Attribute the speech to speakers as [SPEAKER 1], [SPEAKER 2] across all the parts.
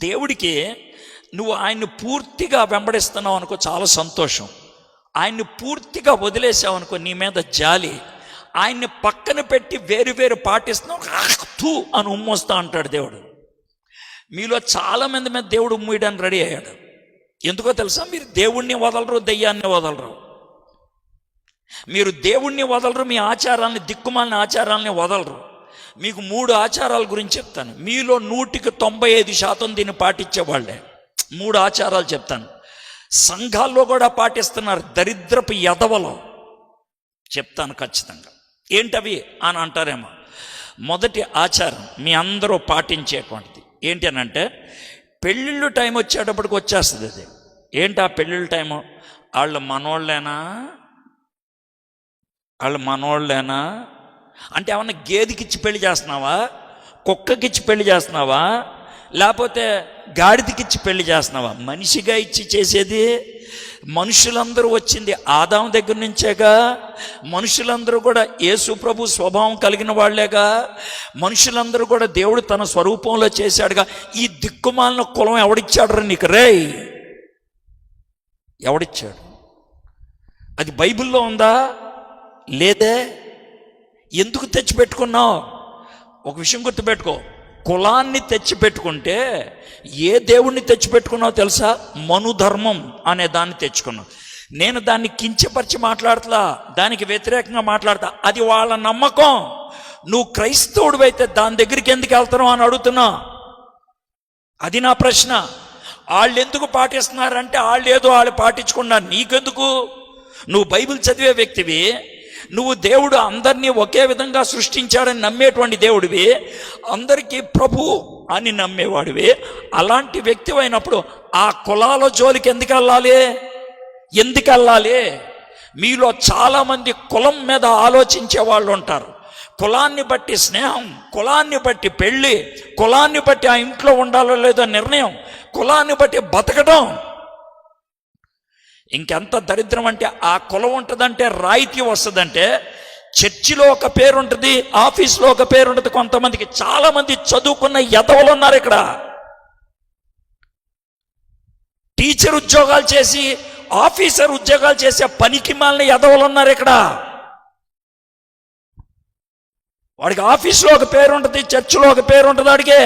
[SPEAKER 1] దేవుడికి నువ్వు ఆయన్ని పూర్తిగా వెంబడిస్తున్నావు అనుకో, చాలా సంతోషం. ఆయన్ని పూర్తిగా వదిలేసావు అనుకో, నీ మీద జాలి. ఆయన్ని పక్కన పెట్టి వేరు వేరు పాటిస్తున్నావు తూ అని ఉమ్మొస్తా అంటాడు దేవుడు. మీలో చాలామంది మీద దేవుడు ఉమ్మేయడానికి రెడీ అయ్యాడు. ఎందుకో తెలుసా? మీరు దేవుణ్ణి వదలరు, దెయ్యాన్ని వదలరు. మీరు దేవుణ్ణి వదలరు, మీ ఆచారాలని, దిక్కుమాలిన ఆచారాలని వదలరు. మీకు 3 ఆచారాల గురించి చెప్తాను. మీలో 100% దీన్ని పాటించేవాళ్ళే. 3 ఆచారాలు చెప్తాను. సంఘాల్లో కూడా పాటిస్తున్నారు, దరిద్రపు ఎదవలో. చెప్తాను ఖచ్చితంగా. ఏంటవి అని అంటారేమో. మొదటి ఆచారం మీ అందరూ పాటించేటువంటిది ఏంటి అని అంటే, పెళ్ళిళ్ళు టైం వచ్చేటప్పటికి వచ్చేస్తుంది అది. ఏంటి ఆ పెళ్ళిళ్ళ టైము? వాళ్ళు మనోళ్ళేనా అంటే ఏమన్నా గేదెకిచ్చి పెళ్లి చేస్తున్నావా, కుక్కకిచ్చి పెళ్లి చేస్తున్నావా, లేకపోతే గాడిదకిచ్చి పెళ్లి చేస్తున్నావా? మనిషిగా ఇచ్చి చేసేది. మనుషులందరూ వచ్చింది ఆదాం దగ్గర నుంచేగా. మనుషులందరూ కూడా యేసు ప్రభు స్వభావం కలిగిన వాళ్లేగా. మనుషులందరూ కూడా దేవుడు తన స్వరూపంలో చేశాడుగా. ఈ దిక్కుమాలిన కులం ఎవడిచ్చాడు నీకు? రేయ్, ఎవడిచ్చాడు? అది బైబిల్లో ఉందా? లేదే. ఎందుకు తెచ్చిపెట్టుకున్నావు? ఒక విషయం గుర్తుపెట్టుకో, కులాన్ని తెచ్చిపెట్టుకుంటే ఏ దేవుణ్ణి తెచ్చిపెట్టుకున్నావు తెలుసా? మనుధర్మం అనే దాన్ని తెచ్చుకున్నావు. నేను దాన్ని కించపరిచి మాట్లాడతా, దానికి వ్యతిరేకంగా మాట్లాడతా. అది వాళ్ళ నమ్మకం. నువ్వు క్రైస్తవుడు అయితే దాని దగ్గరికి ఎందుకు వెళ్తున్నావు అని అడుగుతున్నా. అది నా ప్రశ్న. వాళ్ళు ఎందుకు పాటిస్తున్నారంటే వాళ్ళు పాటించుకున్నారు, నీకెందుకు? నువ్వు బైబిల్ చదివే వ్యక్తివి, నువ్వు దేవుడు అందరినీ ఒకే విధంగా సృష్టించాడని నమ్మేటువంటి దేవుడివి, అందరికీ ప్రభు అని నమ్మేవాడివి. అలాంటి వ్యక్తి అయినప్పుడు ఆ కులాల జోలికి ఎందుకు వెళ్ళాలి? మీలో చాలామంది కులం మీద ఆలోచించే వాళ్ళు ఉంటారు. కులాన్ని బట్టి స్నేహం, కులాన్ని బట్టి పెళ్ళి, కులాన్ని బట్టి ఆ ఇంట్లో ఉండాలో లేదో నిర్ణయం, కులాన్ని బట్టి బతకడం. ఇంకెంత దరిద్రం అంటే, ఆ కులం ఉంటుందంటే రాయితీ వస్తుందంటే, చర్చిలో ఒక పేరు ఉంటుంది, ఆఫీస్లో ఒక పేరు ఉంటుంది. కొంతమందికి, చాలామంది చదువుకున్న ఎదవలు ఉన్నారు ఇక్కడ. టీచర్ ఉద్యోగాలు చేసి, ఆఫీసర్ ఉద్యోగాలు చేసే పనికి మాలిన ఎదవలు ఉన్నారు ఇక్కడ. వాడికి ఆఫీస్లో ఒక పేరు ఉంటుంది, చర్చిలో ఒక పేరు ఉంటుంది వాడికి.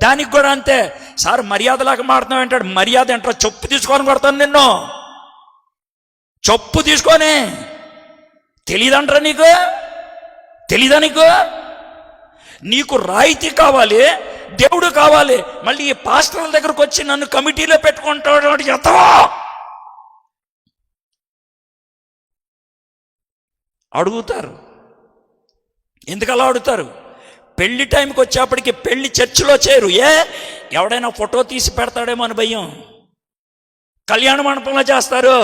[SPEAKER 1] దానికి కూడా అంతే. సార్ మర్యాదలాగా మాడుతున్నావు అంటాడు. మర్యాద ఏంట్రా? చెప్పు తీసుకొని కొడతాను నిన్ను. చెప్పు తీసుకొని. తెలీదంటారా నీకు? తెలీదా నీకు? నీకు రాయితీ కావాలి, దేవుడు కావాలి. మళ్ళీ ఈ పాస్టర్ల దగ్గరకు వచ్చి నన్ను కమిటీలో పెట్టుకుంటాడు ఎంతవా అడుగుతారు. ఎందుకలా అడుగుతారు? పెళ్లి టైంకి వచ్చేప్పటికి పెళ్లి చర్చిలో చేరు. ఎవడైనా ఫోటో తీసి పెడతాడేమో అని భయం. కళ్యాణ మండపంలో చేస్తారు.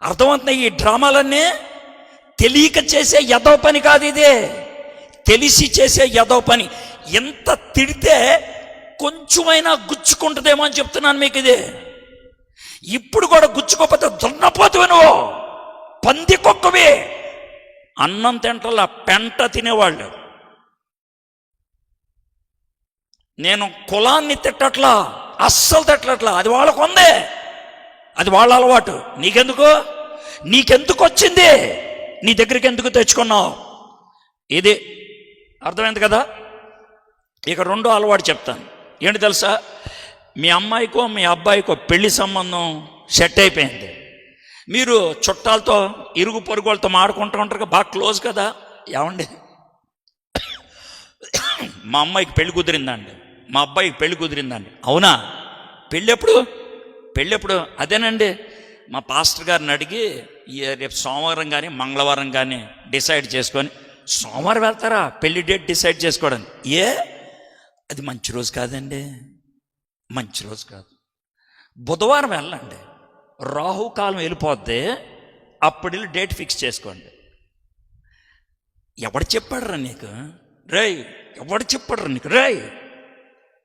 [SPEAKER 1] అర్థమవుతున్నాయి? ఈ డ్రామాలన్నీ తెలియక చేసే ఎదవ పని కాదు ఇది, తెలిసి చేసే ఎదవ పని. ఎంత తిడితే కొంచెమైనా గుచ్చుకుంటుందేమో అని చెప్తున్నాను మీకు. ఇది ఇప్పుడు కూడా గుచ్చుకోకపోతే దున్నపోతువి నువ్వు, పంది కుక్కవి. అన్నం తింటలా పెంట తినేవాళ్ళు. నేను కులాన్ని తిట్టట్లా, అస్సలు తిట్టట్లా. అది వాళ్ళకు ఉంది, అది వాళ్ళ అలవాటు. నీకెందుకు వచ్చింది? నీ దగ్గరికి ఎందుకు తెచ్చుకున్నావు? ఇది అర్థమైంది కదా? ఇక 2వ అలవాటు చెప్తాను. ఏంటి తెలుసా? మీ అమ్మాయికో మీ అబ్బాయికో పెళ్లి సంబంధం సెట్ అయిపోయింది. మీరు చుట్టాలతో, ఇరుగు పొరుగులతో మాడుకుంటూ ఉంటారు, బాగా క్లోజ్ కదా. ఏమండి, మా అమ్మాయికి పెళ్లి కుదిరిందండి, మా అబ్బాయికి పెళ్లి కుదిరిందండి. అవునా? పెళ్ళెప్పుడు? అదేనండి, మా పాస్టర్ గారిని అడిగి రేపు సోమవారం కానీ మంగళవారం కానీ డిసైడ్ చేసుకొని. సోమవారం వెళ్తారా పెళ్లి డేట్ డిసైడ్ చేసుకోవడానికి? అది మంచి రోజు కాదండి, మంచి రోజు కాదు. బుధవారం వెళ్ళండి, రాహుకాలం వెళ్ళిపోద్ది, అప్పుడు వెళ్ళి డేట్ ఫిక్స్ చేసుకోండి. ఎవడు చెప్పాడురా నీకు? ఎవడు చెప్పాడురా నీకు?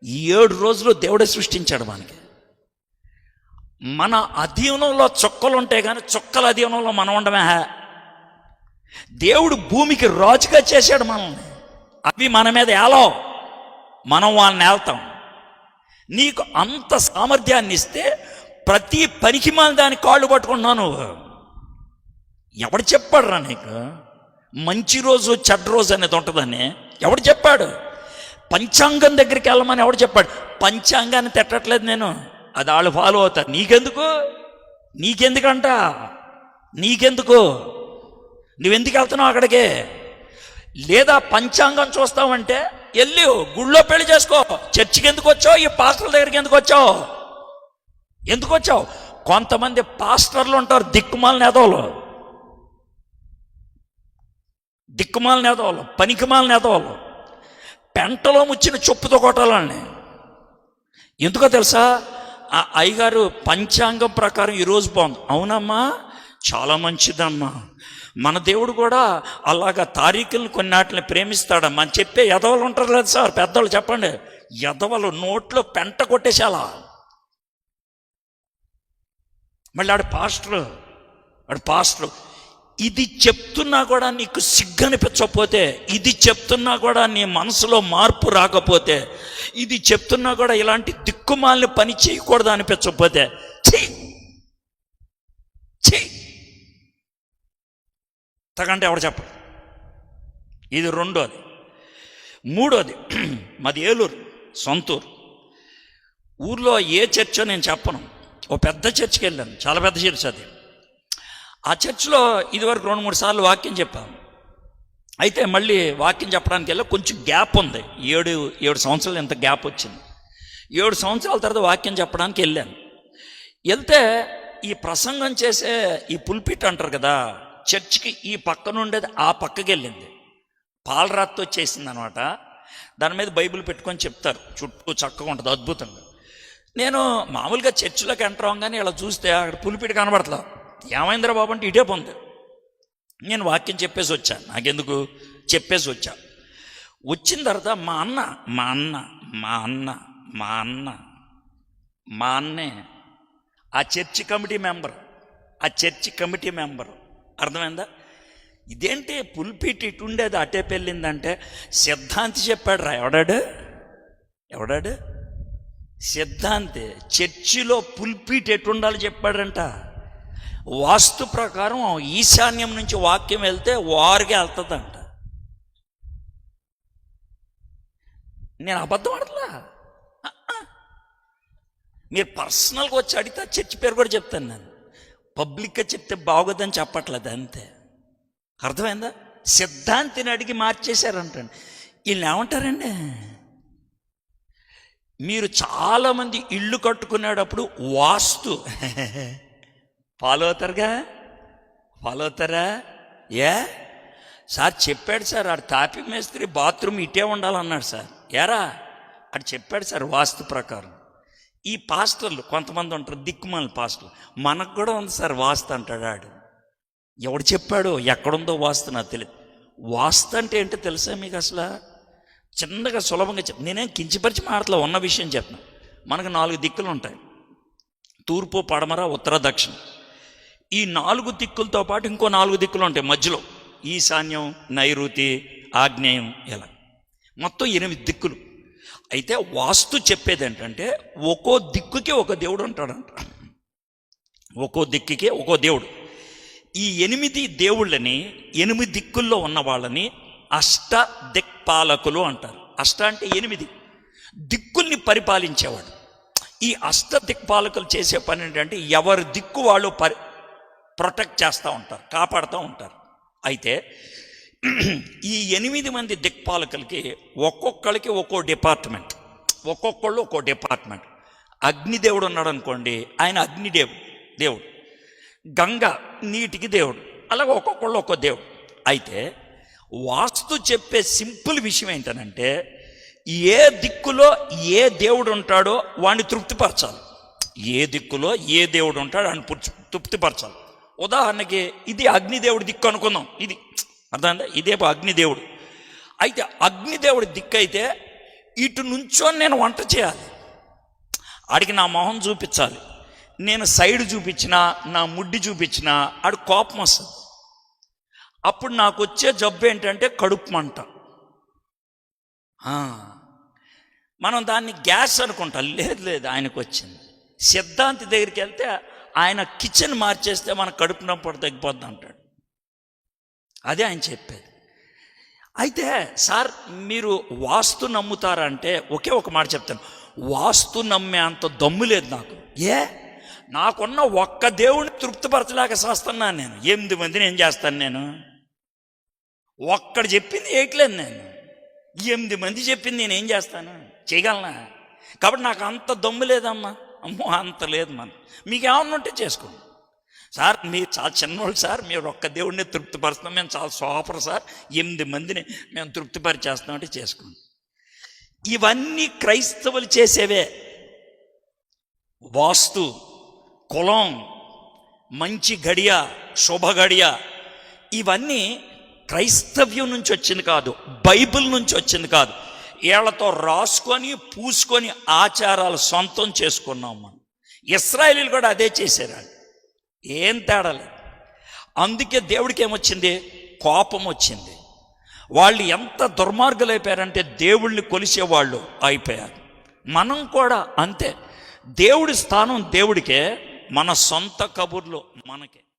[SPEAKER 1] ఈ 7 రోజులు దేవుడే సృష్టించాడు మనకి. మన అధీనంలో చుక్కలు ఉంటాయి కానీ చుక్కల అధీనంలో మనం ఉండమే. దేవుడు భూమికి రాజుగా చేశాడు మనల్ని. అవి మన మీద ఏలో, మనం వాళ్ళని ఏళ్తాం. నీకు అంత సామర్థ్యాన్ని ఇస్తే ప్రతి పనికిమాల దాని కాళ్ళు పట్టుకుంటున్నావు నువ్వు. ఎవడు చెప్పాడు రా నీకు మంచి రోజు చెడ్డ రోజు అనేది ఉంటుందని? ఎవడు చెప్పాడు? పంచాంగం దగ్గరికి వెళ్ళమని ఎవడు చెప్పాడు? పంచాంగాన్ని తిట్టట్లేదు నేను, అది వాళ్ళు ఫాలో అవుతారు. నీకెందుకంట నీకెందుకు? నువ్వెందుకు వెళ్తున్నావు అక్కడికి? లేదా పంచాంగం చూస్తావంటే వెళ్ళి గుళ్ళో పెళ్లి చేసుకో. చర్చికి ఎందుకు వచ్చావు? ఈ పాస్టర్ల దగ్గరికి ఎందుకు వచ్చావు? కొంతమంది పాస్టర్లు ఉంటారు దిక్కుమాల నేతవాళ్ళు, పనికిమాల నేతవాళ్ళు, పెంటలో ముచ్చిన చొప్పుతో కొట్టాలని. ఎందుకో తెలుసా? ఆ అయ్యగారు పంచాంగం ప్రకారం ఈరోజు బాగుంది. అవునమ్మా, చాలా మంచిదమ్మా, మన దేవుడు కూడా అలాగా తారీఖులను కొన్నిటిని ప్రేమిస్తాడమ్మా అని చెప్పే ఎదవలు ఉంటారు లేదు సార్, పెద్దవాళ్ళు చెప్పండి. ఎదవలు నోట్లో పెంట కొట్టేసేలా. మళ్ళీ ఆడు పాస్టర్ ఇది చెప్తున్నా కూడా నీకు సిగ్గనిపించకపోతే, ఇది చెప్తున్నా కూడా నీ మనసులో మార్పు రాకపోతే, ఇది చెప్తున్నా కూడా ఇలాంటి దిక్కుమాలని పని చేయకూడదు అనిపించకపోతే తగంటే ఎవడు చెప్పడు. ఇది రెండోది. మూడోది, మాది ఏలూరు, సొంతూరు. ఊర్లో ఏ చర్చో నేను చెప్పను. ఓ పెద్ద చర్చికి వెళ్ళాను, చాలా పెద్ద చర్చ్ అది. ఆ చర్చిలో ఇదివరకు 2-3 సార్లు వాక్యం చెప్పాను. అయితే మళ్ళీ వాక్యం చెప్పడానికి వెళ్ళి కొంచెం గ్యాప్ ఉంది. 7 సంవత్సరాలు ఎంత గ్యాప్ వచ్చింది. 7 సంవత్సరాల తర్వాత వాక్యం చెప్పడానికి వెళ్ళాను. వెళ్తే ఈ ప్రసంగం చేసే ఈ పుల్పిట్ అంటారు కదా, చర్చికి ఈ పక్కన ఉండేది ఆ పక్కకి వెళ్ళింది. పాలరాతితో చేసింది అనమాట. దాని మీద బైబిల్ పెట్టుకొని చెప్తారు, చుట్టూ చక్కగా ఉంటుంది, అద్భుతంగా. నేను మామూలుగా చర్చిలోకి ఎంటర్ అవ్వగానే ఇలా చూస్తే అక్కడ పులిపిటి కనబడతా. ఏమైందిరా బాబు అంటే ఇటే పొంది. నేను వాక్యం చెప్పేసి వచ్చాను, నాకెందుకు చెప్పేసి వచ్చా. వచ్చిన తర్వాత మా అన్నే ఆ చర్చి కమిటీ మెంబర్. అర్థమైందా? ఇదేంటి పుల్పిట్ ఇటు ఉండేది అటే పెళ్ళిందంటే సిద్ధాంతి చెప్పాడు రా. ఎవడాడు సిద్ధాంతి చర్చిలో పుల్పిట్ ఎటు ఉండాలి చెప్పాడంట. వాస్తు ప్రకారం ఈశాన్యం నుంచి వాక్యం వెళ్తే వారికి వెళ్తుందంట. నేను అబద్ధం ఆడలా. మీరు పర్సనల్గా వచ్చి అడిగితే చర్చి పేరు కూడా చెప్తాను. నేను పబ్లిక్గా చెప్తే బాగోదని చెప్పట్లేదు, అంతే. అర్థమైందా? సిద్ధాంతిని అడిగి మార్చేశారంటండి. వీళ్ళు ఏమంటారండి, మీరు చాలామంది ఇళ్ళు కట్టుకునేటప్పుడు వాస్తు ఫాలో అవుతారా? సార్ చెప్పాడు సార్, ఆడు తాపి మేస్త్రి బాత్రూమ్ ఇటే ఉండాలన్నాడు సార్. అటు చెప్పాడు సార్ వాస్తు ప్రకారం. ఈ పాస్టర్లు కొంతమంది ఉంటారు దిక్కుమాల పాస్టర్లు, మనకు కూడా ఉంది సార్ వాస్తు అంటాడు. ఆడు ఎవడు చెప్పాడో ఎక్కడుందో వాస్తు నాకు తెలియదు. వాస్తు అంటే ఏంటో తెలుసా మీకు? అసలు చిన్నగా సులభంగా నేనేం కించిపరిచి మాటలో ఉన్న విషయం చెప్పను. మనకు 4 దిక్కులు ఉంటాయి, తూర్పు, పడమర, ఉత్తర, దక్షిణం. ఈ 4 దిక్కులతో పాటు ఇంకో 4 దిక్కులు ఉంటాయి మధ్యలో, ఈశాన్యం, నైరుతి, ఆగ్నేయం, ఇలా మొత్తం 8 దిక్కులు. అయితే వాస్తు చెప్పేది ఏంటంటే ఒక్కో దిక్కుకి ఒక దేవుడు ఉంటాడంట. ఒక్కో దిక్కుకి ఒక్కో దేవుడు. ఈ 8 దేవుళ్ళని 8 దిక్కుల్లో ఉన్న వాళ్ళని అష్ట దిక్పాలకులు అంటారు. అష్ట అంటే 8 దిక్కుల్ని పరిపాలించేవాడు. ఈ అష్ట దిక్పాలకులు చేసే పని ఏంటంటే ఎవరి దిక్కు వాళ్ళు ప్రొటెక్ట్ చేస్తూ ఉంటారు, కాపాడుతూ ఉంటారు. అయితే ఈ 8 మంది దిక్పాలకులకి ఒక్కొక్కరికి ఒక్కో డిపార్ట్మెంట్, ఒక్కొక్కళ్ళు ఒక్కో డిపార్ట్మెంట్. అగ్నిదేవుడు ఉన్నాడు అనుకోండి, ఆయన దేవుడు. గంగ నీటికి దేవుడు. అలాగే ఒక్కొక్కళ్ళు ఒక్కో దేవుడు. అయితే వాస్తు చెప్పే సింపుల్ విషయం ఏంటనంటే ఏ దిక్కులో ఏ దేవుడు ఉంటాడో వాడిని తృప్తిపరచాలి. ఏ దిక్కులో ఏ దేవుడు ఉంటాడో వాడిని తృప్తిపరచాలి. ఉదాహరణకి ఇది అగ్నిదేవుడి దిక్కు అనుకుందాం. ఇది అర్థమైందా? ఇదే అగ్నిదేవుడు. అయితే అగ్నిదేవుడి దిక్కు అయితే ఇటు నుంచో నేను వంట చేయాలి, ఆడికి నా మొహం చూపించాలి. నేను సైడ్ చూపించినా, నా ముడ్డి చూపించినా ఆడు కోపం వస్తుంది. అప్పుడు నాకు వచ్చే జబ్బు ఏంటంటే కడుపు మంట. మనం దాన్ని గ్యాస్ అనుకుంటాం. లేదు లేదు, ఆయనకు వచ్చింది. సిద్ధాంతి దగ్గరికి వెళ్తే ఆయన కిచెన్ మార్చేస్తే మన కడుపు నొప్పి తగ్గిపోద్ది అంటాడు. అదే ఆయన చెప్పేది. అయితే సార్ మీరు వాస్తు నమ్ముతారా అంటే ఒకే ఒక మాట చెప్తాను, వాస్తు నమ్మే అంత దమ్ము లేదు నాకు. నాకున్న ఒక్క దేవుడిని తృప్తిపరచలేక చేస్తున్నాను నేను. 8 మందిని ఏం చేస్తాను నేను? ఒక్కడు చెప్పింది వేయట్లేదు నేను. 8 మంది చెప్పింది నేను ఏం చేస్తాను? చేయగలనా? కాబట్టి నాకు అంత దమ్ము లేదమ్మా. అమ్మో అంత లేదు. మీకు ఏమన్నా ఉంటే చేసుకోండి సార్. మీరు చాలా చిన్నోళ్ళు సార్, మీరు ఒక్క దేవుడిని తృప్తిపరుస్తున్నాం, మేము చాలా సూపర్ సార్, 8 మందిని మేము తృప్తిపరిచేస్తున్నామంటే చేసుకోండి. ఇవన్నీ క్రైస్తవులు చేసేవే. వాస్తు, కులం, మంచి గడియ, శుభ గడియ, ఇవన్నీ క్రైస్తవ్యం నుంచి వచ్చింది కాదు, బైబిల్ నుంచి వచ్చింది కాదు. వీళ్ళతో రాసుకొని పూసుకొని ఆచారాలు సొంతం చేసుకున్నాం మనం. ఇశ్రాయేలీలు కూడా అదే చేశారు. ఏం తేడా లేదు. అందుకే దేవుడికి ఏమొచ్చింది? కోపం వచ్చింది. వాళ్ళు ఎంత దుర్మార్గులు అయిపోయారంటే దేవుళ్ళని కొలిసేవాళ్ళు అయిపోయారు. మనం కూడా అంతే. దేవుడి స్థానం దేవుడికే, మన సొంత కబుర్లు మనకే.